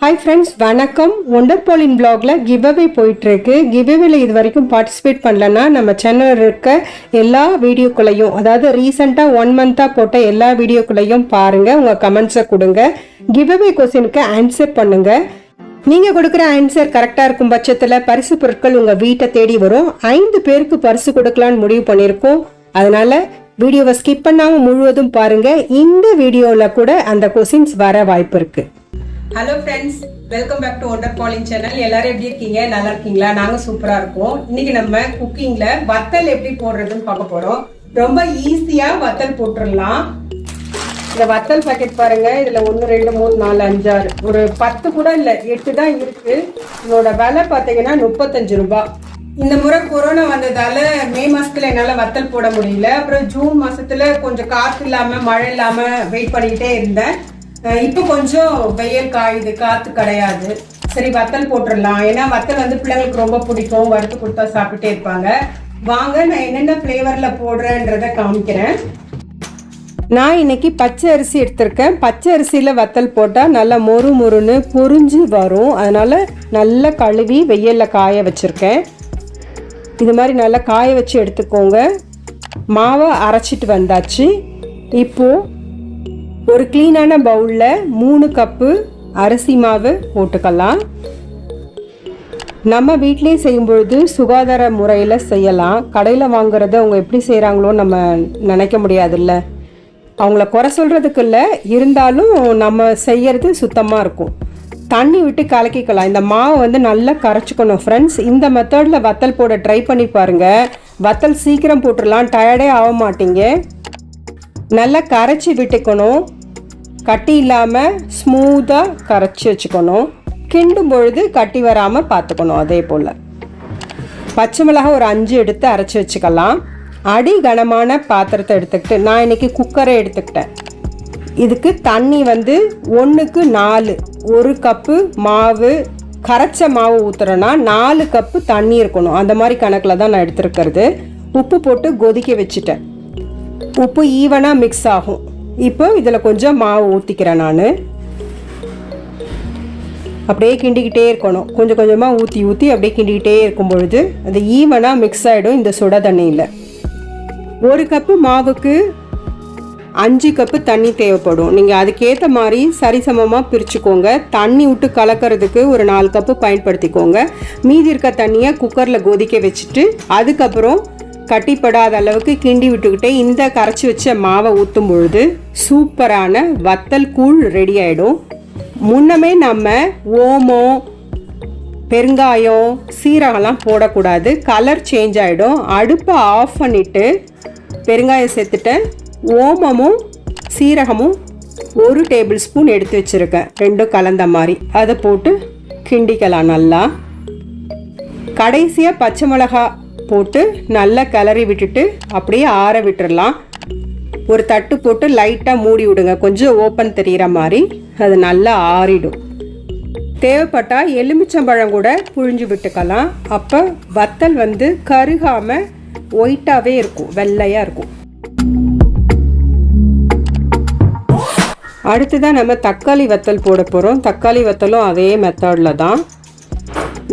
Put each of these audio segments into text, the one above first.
Hi friends, வணக்கம். Wonder பாலின் vlogல giveaway போயிட்டு இருக்கு. giveawayல இது வரைக்கும் பார்ட்டிசிபேட் பண்ணலனா நம்ம சேனல்ல இருக்க எல்லா வீடியோக்களையும் அதாவது ரீசன்ட்டா 1 மந்தா போட்ட எல்லா வீடியோக்களையும் பாருங்க. உங்க கமெண்ட்ஸை கொடுங்க. giveaway क्वेश्चनக்கு ஆன்சர் பண்ணுங்க. நீங்க கொடுக்கிற ஆன்சர் கரெக்டா இருக்கும் பட்சத்துல பரிசு பொருட்கள் உங்க வீட்டை தேடி வரும். 5 பேருக்கு பரிசு கொடுக்கலாம்னு முடிவு பண்ணிருக்கோம். அதனால வீடியோவை ஸ்கிப் பண்ணாம முழுவதும் பாருங்க. இந்த வீடியோல கூட அந்த क्वेश्चंस வர வாய்ப்பு இருக்கு. Hello friends, welcome back to wonder பாலின் சேனல். எல்லாரும் எப்படி இருக்கீங்க? நல்லா இருக்கீங்களா? நாங்க சூப்பரா இருக்கோம். இன்னைக்கு நம்ம குக்கிங்ல வத்தல் எப்படி போடுறதுன்னு பார்க்க போறோம். ரொம்ப ஈஸியா வத்தல் போட்டுடலாம். இந்த வத்தல் பாக்கெட் பாருங்க. இதுல 1 2 3 4 5 6 ஒரு 10 கூட இல்ல 8 தான் இருக்கு. இதோட விலை பாத்தீங்கன்னா 35 ரூபாய். இந்த முறை கொரோனா வந்ததால மே மாசத்துல என்னால வத்தல் போட முடியல. அப்புறம் ஜூன் மாசத்துல கொஞ்சம் காத்து இல்லாம மழை இல்லாம வெயிட் பண்ணிக்கிட்டே இருந்தேன். இப்போ கொஞ்சம் வெயில் காயுது, காத்து கிடையாது. சரி வத்தல் போட்டுடலாம். ஏன்னா வத்தல் வந்து பிள்ளைங்களுக்கு ரொம்ப பிடிக்கும். வறுத்து கொடுத்தா சாப்பிட்டுட்டே இருப்பாங்க. வாங்க நான் என்னென்ன ஃப்ளேவர்ல போடுறேன்றத காமிக்கிறேன். நான் இன்னைக்கு பச்சை அரிசி எடுத்திருக்கேன். பச்சை அரிசியில வத்தல் போட்டா நல்லா மொறு மொறுன்னு பொரிஞ்சு வரும். அதனால நல்லா கழுவி வெயில்ல காய வச்சிருக்கேன். இது மாதிரி நல்லா காய வச்சு எடுத்துக்கோங்க. மாவை அரைச்சிட்டு வந்தாச்சு. இப்போ ஒரு க்ளீனான பவுலில் 3 கப்பு அரிசி மாவு போட்டுக்கலாம். நம்ம வீட்டிலே செய்யும்பொழுது சுகாதார முறையில் செய்யலாம். கடையில் வாங்குறத அவங்க எப்படி செய்கிறாங்களோ நம்ம நினைக்க முடியாதுல்ல. அவங்கள குறை சொல்கிறதுக்கு இல்லை, இருந்தாலும் நம்ம செய்கிறது சுத்தமாக இருக்கும். தண்ணி விட்டு கலக்கிக்கலாம். இந்த மாவை வந்து நல்லா கரைச்சிக்கணும் ஃப்ரெண்ட்ஸ். இந்த மெத்தடில் வத்தல் போட ட்ரை பண்ணி பாருங்கள். வத்தல் சீக்கிரம் போட்டுடலாம், டயர்டே ஆக மாட்டீங்க. நல்லா கரைச்சி விட்டுக்கணும். கட்டி இல்லாமல் ஸ்மூத்தாக கரைச்சி வச்சுக்கணும். கிண்டும் பொழுது கட்டி வராமல் பார்த்துக்கணும். அதே போல் பச்சை மிளகாய் ஒரு 5 எடுத்து அரைச்சி வச்சுக்கலாம். அடி கனமான பாத்திரத்தை எடுத்துக்கிட்டு நான் இன்றைக்கி குக்கரை எடுத்துக்கிட்டேன். இதுக்கு தண்ணி வந்து 1க்கு 4, 1 கப்பு மாவு கரைச்ச மாவு ஊற்றுறோன்னா 4 கப்பு தண்ணி இருக்கணும். அந்த மாதிரி கணக்கில் தான் நான் எடுத்துருக்கிறது. உப்பு போட்டு கொதிக்க வச்சுட்டேன். உப்பு ஈவனாக மிக்ஸ் ஆகும். இப்போ இதில் கொஞ்சம் மாவு ஊற்றிக்கிறேன். நான் அப்படியே கிண்டிக்கிட்டே இருக்கணும். கொஞ்சம் கொஞ்சமாக ஊற்றி அப்படியே கிண்டிக்கிட்டே இருக்கும் பொழுது அது ஈவனாக மிக்ஸ் ஆகிடும். இந்த சுட தண்ணியில் 1 கப்பு மாவுக்கு 5 கப்பு தண்ணி தேவைப்படும். நீங்கள் அதுக்கேற்ற மாதிரி சரிசமமாக பிரிச்சுக்கோங்க. தண்ணி விட்டு கலக்கிறதுக்கு ஒரு 4 கப்பு பயன்படுத்திக்கோங்க. மீதி இருக்க தண்ணியை குக்கரில் கொதிக்க வச்சுட்டு அதுக்கப்புறம் கட்டிப்படாத அளவுக்கு கிண்டி விட்டுக்கிட்டே இந்த கரைச்சி வச்ச மாவை ஊற்றும் பொழுது சூப்பரான வத்தல் கூழ் ரெடி ஆகிடும். முன்னமே நம்ம ஓமம், பெருங்காயம், சீரகம்லாம் போடக்கூடாது. கலர் சேஞ்ச் ஆகிடும். அடுப்பை ஆஃப் பண்ணிவிட்டு பெருங்காயம் சேர்த்துட்டேன். ஓமமும் சீரகமும் 1 டேபிள் ஸ்பூன் எடுத்து வச்சுருக்கேன். 2 கலந்த மாதிரி அதை போட்டு கிண்டிக்கலாம். நல்லா கடைசியாக பச்சை மிளகாய் போட்டு நல்லா கிளறி விட்டுட்டு அப்படியே ஆற விட்டுடலாம். ஒரு தட்டு போட்டு லைட்டாக மூடி விடுங்க. கொஞ்சம் ஓப்பன் தெரிகிற மாதிரி அது நல்லா ஆறிடும். தேவைப்பட்டால் எலுமிச்சம்பழம் கூட புழிஞ்சு விட்டுக்கலாம். அப்போ வத்தல் வந்து கருகாமல் ஒயிட்டாகவே இருக்கும், வெள்ளையாக இருக்கும். அடுத்ததான் நம்ம தக்காளி வத்தல் போட போகிறோம். தக்காளி வத்தலும் அதே மெத்தடில் தான்.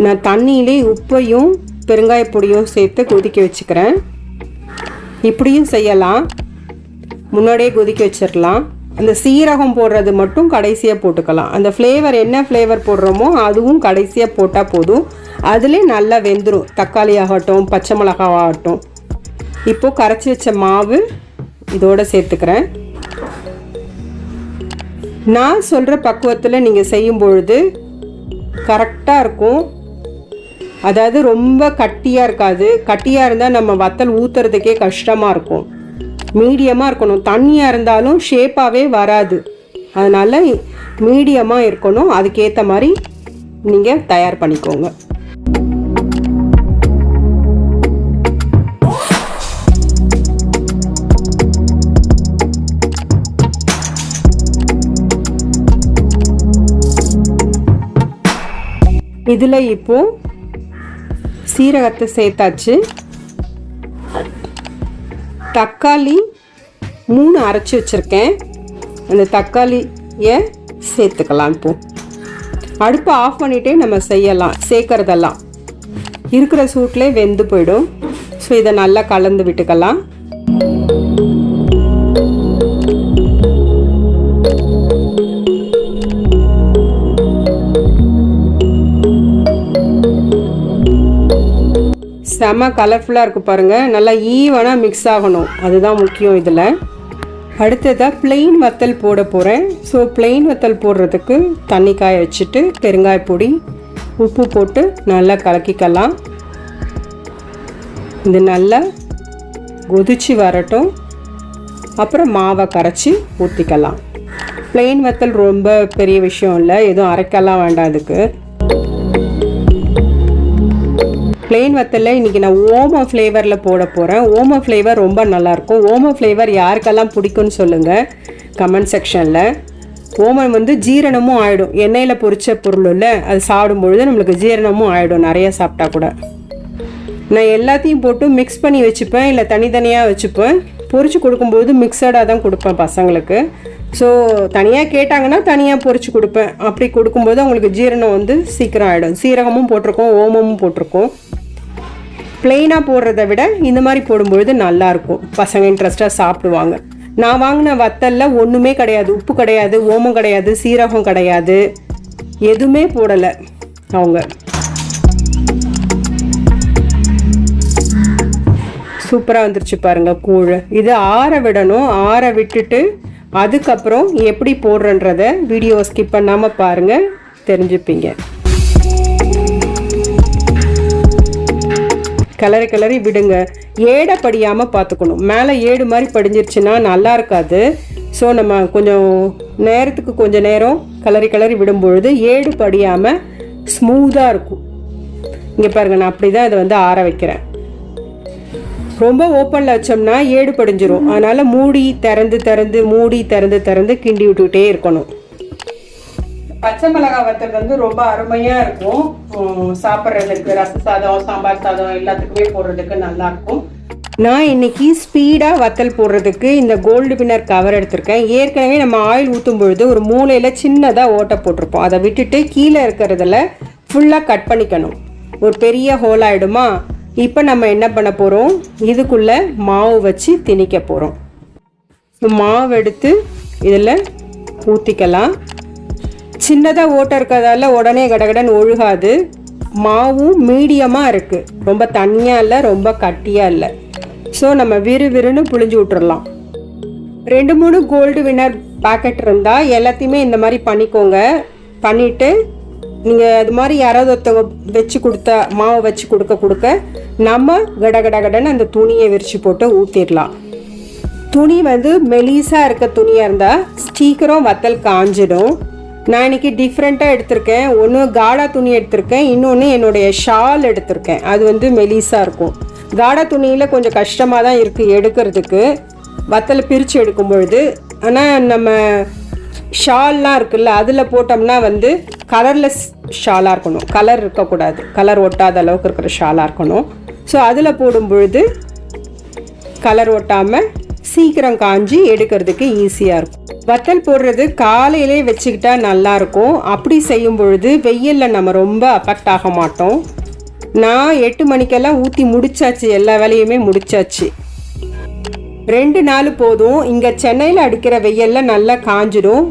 நான் தண்ணியிலே உப்பையும் பெருங்காயப்பொடியும் சேர்த்து கொதிக்க வச்சுக்கிறேன். இப்படியும் செய்யலாம், முன்னாடியே கொதிக்க வச்சிடலாம். அந்த சீரகம் போடுறது மட்டும் கடைசியாக போட்டுக்கலாம். அந்த ஃப்ளேவர் என்ன ஃப்ளேவர் போடுறோமோ அதுவும் கடைசியாக போட்டால் போதும். அதிலே நல்லா வெந்துடும். தக்காளி ஆகட்டும், பச்சை மிளகாய் ஆகட்டும். இப்போது கரைச்சி வச்ச மாவு இதோடு சேர்த்துக்கிறேன். நான் சொல்கிற பக்குவத்தில் நீங்கள் செய்யும் பொழுது கரெக்டாக இருக்கும். அதாவது ரொம்ப கட்டியாக இருக்காது. கட்டியாக இருந்தால் நம்ம வத்தல் ஊற்றுறதுக்கே கஷ்டமாக இருக்கும். மீடியமாக இருக்கணும். தண்ணியாக இருந்தாலும் ஷேப்பாகவே வராது. அதனால் மீடியமாக இருக்கணும். அதுக்கேற்ற மாதிரி நீங்கள் தயார் பண்ணிக்கோங்க. இதில் இப்போது சீரகத்தை சேர்த்தாச்சு. தக்காளி 3 அரைச்சி வச்சுருக்கேன். அந்த தக்காளியை சேர்த்துக்கலாம். இப்போது அடுப்பை ஆஃப் பண்ணிகிட்டே நம்ம செய்யலாம். சேர்க்கறதெல்லாம் இருக்கிற சூட்லேயே வெந்து போயிடும். ஸோ இதை நல்லா கலந்து விட்டுக்கலாம். செம்ம கலர்ஃபுல்லாக இருக்குது பாருங்கள். நல்லா ஈவனாக மிக்ஸ் ஆகணும், அதுதான் முக்கியம் இதில். அடுத்ததாக பிளெயின் வத்தல் போட போகிறேன். ஸோ பிளெயின் வத்தல் போடுறதுக்கு தண்ணி காய வச்சுட்டு பெருங்காய பொடி உப்பு போட்டு நல்லா கலக்கிக்கலாம். இது நல்லா கொதிச்சு வரட்டும். அப்புறம் மாவை கரைச்சி ஊற்றிக்கலாம். பிளெயின் வத்தல் ரொம்ப பெரிய விஷயம் இல்லை, எதுவும் அரைக்கலாம் வேண்டாம். அதுக்கு பிளெயின் வத்தலில் இன்றைக்கி நான் ஓம ஃப்ளேவரில் போட போகிறேன். ஓம ஃப்ளேவர் ரொம்ப நல்லாயிருக்கும். ஓம ஃப்ளேவர் யாருக்கெல்லாம் பிடிக்கும்னு சொல்லுங்கள் கமெண்ட் செக்ஷனில். ஓமம் வந்து ஜீரணமும் ஆகிடும். எண்ணெயில் பொரிச்ச பொருள் இல்லை, அது சாப்பிடும்பொழுது நம்மளுக்கு ஜீரணமும் ஆகிடும் நிறைய சாப்பிட்டா கூட. நான் எல்லாத்தையும் போட்டு மிக்ஸ் பண்ணி வச்சுப்பேன், இல்லை தனித்தனியாக வச்சுப்பேன். பொரிச்சு கொடுக்கும்போது மிக்சடாக தான் கொடுப்பேன் பசங்களுக்கு. ஸோ தனியாக கேட்டாங்கன்னா தனியாக பொரிச்சு கொடுப்பேன். அப்படி கொடுக்கும்போது அவங்களுக்கு ஜீரணம் வந்து சீக்கிரம் ஆகிடும். சீரகமும் போட்டிருக்கோம், ஓமமும் போட்டிருக்கோம். ப்ளெயினாக போடுறத விட இந்த மாதிரி போடும்பொழுது நல்லாயிருக்கும். பசங்க இன்ட்ரெஸ்ட்டாக சாப்பிடுவாங்க. நான் வாங்கின வத்தலில் ஒன்றுமே கிடையாது. உப்பு கிடையாது, ஓமம் கிடையாது, சீரகம் கிடையாது, எதுவுமே போடலை அவங்க. சூப்பராக வந்துருச்சு பாருங்கள் கூழ். இது ஆற விடணும். ஆற விட்டுட்டு அதுக்கப்புறம் எப்படி போடுறன்றத வீடியோ ஸ்கிப் பண்ணாமல் பாருங்கள், தெரிஞ்சுப்பீங்க. கிளறி விடுங்க. ஏடை படியாமல் பார்த்துக்கணும். மேலே ஏடு மாதிரி படிஞ்சிருச்சுன்னா நல்லா இருக்காது. ஸோ நம்ம கொஞ்சம் நேரம் கிளறி விடும்பொழுது ஏடு படியாமல் ஸ்மூத்தாக இருக்கும். இங்கே பாருங்கள், நான் அப்படி தான் இதை வந்து ஆற வைக்கிறேன். ரொம்ப ஓப்பனில் வச்சோம்னா ஏடு படிஞ்சிரும். அதனால் மூடி திறந்து கிண்டி விட்டுக்கிட்டே இருக்கணும். பச்சை மிளகாய் வத்தல் வந்து ரொம்ப அருமையாக இருக்கும். சாப்பிட்றதுக்கு ரச சாதம், சாம்பார் சாதம் எல்லாத்துக்குமே போடுறதுக்கு நல்லாயிருக்கும். நான் இன்னைக்கு ஸ்பீடாக வத்தல் போடுறதுக்கு இந்த கோல்டு வின்னர் கவர் எடுத்திருக்கேன். ஏற்கனவே நம்ம ஆயில் ஊற்றும் பொழுது ஒரு மூலையில் சின்னதாக ஓட்டை போட்டிருப்போம். அதை விட்டுட்டு கீழே இருக்கிறதுல ஃபுல்லாக கட் பண்ணிக்கணும். ஒரு பெரிய ஹோல் ஆகிடுமா. இப்போ நம்ம என்ன பண்ண போகிறோம், இதுக்குள்ளே மாவு வச்சு திணிக்க போகிறோம். மாவு எடுத்து இதில் ஊற்றிக்கலாம். சின்னதாக ஓட்டை இருக்கிறதால உடனே கடகடன்னு ஒழுகாது. மாவும் மீடியமாக இருக்குது, ரொம்ப தண்ணியாக இல்லை, ரொம்ப கட்டியாக இல்லை. ஸோ நம்ம விறுவிறுன்னு புழிஞ்சு விட்டுறலாம். 2-3 கோல்டு வின்னர் பேக்கெட் இருந்தால் எல்லாத்தையுமே இந்த மாதிரி பண்ணிக்கோங்க. பண்ணிவிட்டு நீங்கள் அது மாதிரி யாராவது ஒருத்தவங்க வச்சு கொடுத்தா மாவை வச்சு கொடுக்க நம்ம கடகடன்னு அந்த துணியை விரித்து போட்டு ஊற்றிடலாம். துணி வந்து மெலிசாக இருக்க துணியாக இருந்தால் சீக்கிரம் வத்தல் காஞ்சிடும். நான் இன்றைக்கி டிஃப்ரெண்ட்டாக எடுத்திருக்கேன். ஒன்று காடா துணி எடுத்திருக்கேன், இன்னொன்று என்னுடைய ஷால் எடுத்திருக்கேன். அது வந்து மெலிசாக இருக்கும். காடா துணியில் கொஞ்சம் கஷ்டமாக தான் இருக்குது எடுக்கிறதுக்கு, வத்தலை பிரித்து எடுக்கும் பொழுது. ஆனால் நம்ம ஷால்லாம் இருக்குல்ல, அதில் போட்டோம்னா வந்து கலர்லெஸ் ஷாலாக இருக்கணும், கலர் இருக்கக்கூடாது, கலர் ஒட்டாத அளவுக்கு இருக்கிற ஷாலாக இருக்கணும். ஸோ அதில் போடும் பொழுது கலர் ஒட்டாமல் சீக்கிரம் காஞ்சி எடுக்கிறதுக்கு ஈஸியாக இருக்கும். வத்தல் போடுறது காலையிலே வச்சுக்கிட்டா நல்லாயிருக்கும். அப்படி செய்யும் பொழுது வெயிலில் நம்ம ரொம்ப அஃபெக்ட் ஆக மாட்டோம். நான் 8 மணிக்கெல்லாம் ஊற்றி முடிச்சாச்சு, எல்லா வேலையுமே முடிச்சாச்சு. 2 நாள் போதும். இங்கே சென்னையில் அடிக்கிற வெயிலில் நல்லா காஞ்சிடும்.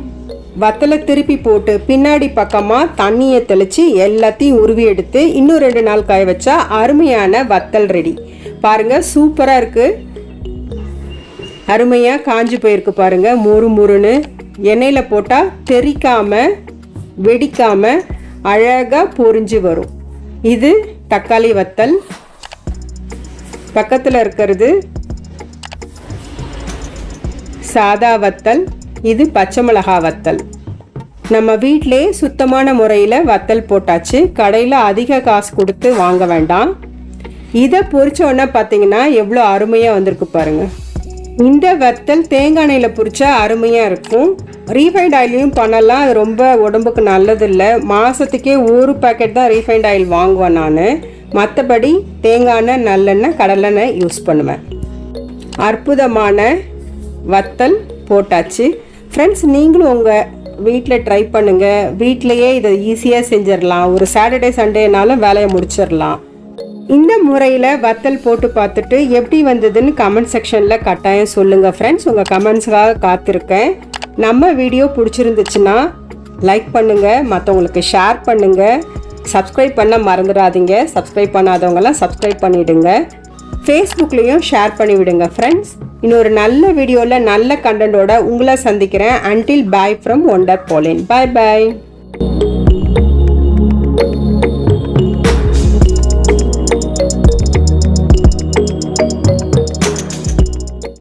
வத்தலை திருப்பி போட்டு பின்னாடி பக்கமாக தண்ணியை தெளித்து எல்லாத்தையும் உருவி எடுத்து இன்னும் 2 நாள் காய வச்சா அருமையான வத்தல் ரெடி. பாருங்கள், சூப்பராக இருக்குது. அருமையாக காஞ்சி போயிருக்கு பாருங்கள். முறுமுறுன்னு எண்ணெயில் போட்டால் தெறிக்காமல் வெடிக்காமல் அழகாக பொரிஞ்சு வரும். இது தக்காளி வத்தல். பக்கத்தில் இருக்கிறது சாதா வத்தல். இது பச்சை மிளகா வத்தல். நம்ம வீட்டிலே சுத்தமான முறையில் வத்தல் போட்டாச்சு. கடையில் அதிக காசு கொடுத்து வாங்க வேண்டாம். இதை பொரிச்சோன்னா பார்த்தீங்கன்னா எவ்வளோ அருமையாக வந்திருக்கு பாருங்கள். இந்த வத்தல் தேங்காய் எண்ணெயில் பொரிச்சா அருமையாக இருக்கும். ரீஃபைண்ட் ஆயிலையும் பண்ணலாம், அது ரொம்ப உடம்புக்கு நல்லதில்லை. மாதத்துக்கே 1 பேக்கெட் தான் ரீஃபைண்ட் ஆயில் வாங்குவேன் நான். மற்றபடி தேங்காய் எண்ணெய், நல்லெண்ணெய், கடலெண்ணெய் யூஸ் பண்ணுவேன். அற்புதமான வத்தல் போட்டாச்சு. ஃப்ரெண்ட்ஸ், நீங்களும் உங்கள் வீட்டில் ட்ரை பண்ணுங்கள். வீட்டிலையே இதை ஈஸியாக செஞ்சிடலாம். ஒரு சாட்டர்டே சண்டேனாலும் வேலையை முடிச்சிடலாம். இந்த முறையில் வத்தல் போட்டு பார்த்துட்டு எப்படி வந்ததுன்னு கமெண்ட் செக்ஷனில் கட்டாயம் சொல்லுங்கள் ஃப்ரெண்ட்ஸ். உங்கள் கமெண்ட்ஸுக்காக காத்திருக்கேன். நம்ம வீடியோ பிடிச்சிருந்துச்சுன்னா லைக் பண்ணுங்கள், மற்றவங்களுக்கு ஷேர் பண்ணுங்கள், சப்ஸ்கிரைப் பண்ண மறந்துடாதீங்க. சப்ஸ்கிரைப் பண்ணாதவங்களாம் சப்ஸ்கிரைப் பண்ணிவிடுங்க. ஃபேஸ்புக்லேயும் ஷேர் பண்ணிவிடுங்க ஃப்ரெண்ட்ஸ். இன்னொரு நல்ல வீடியோவில் நல்ல கண்டென்ட்டோட உங்களை சந்திக்கிறேன். Until bye from Wonder Pauline. Bye bye.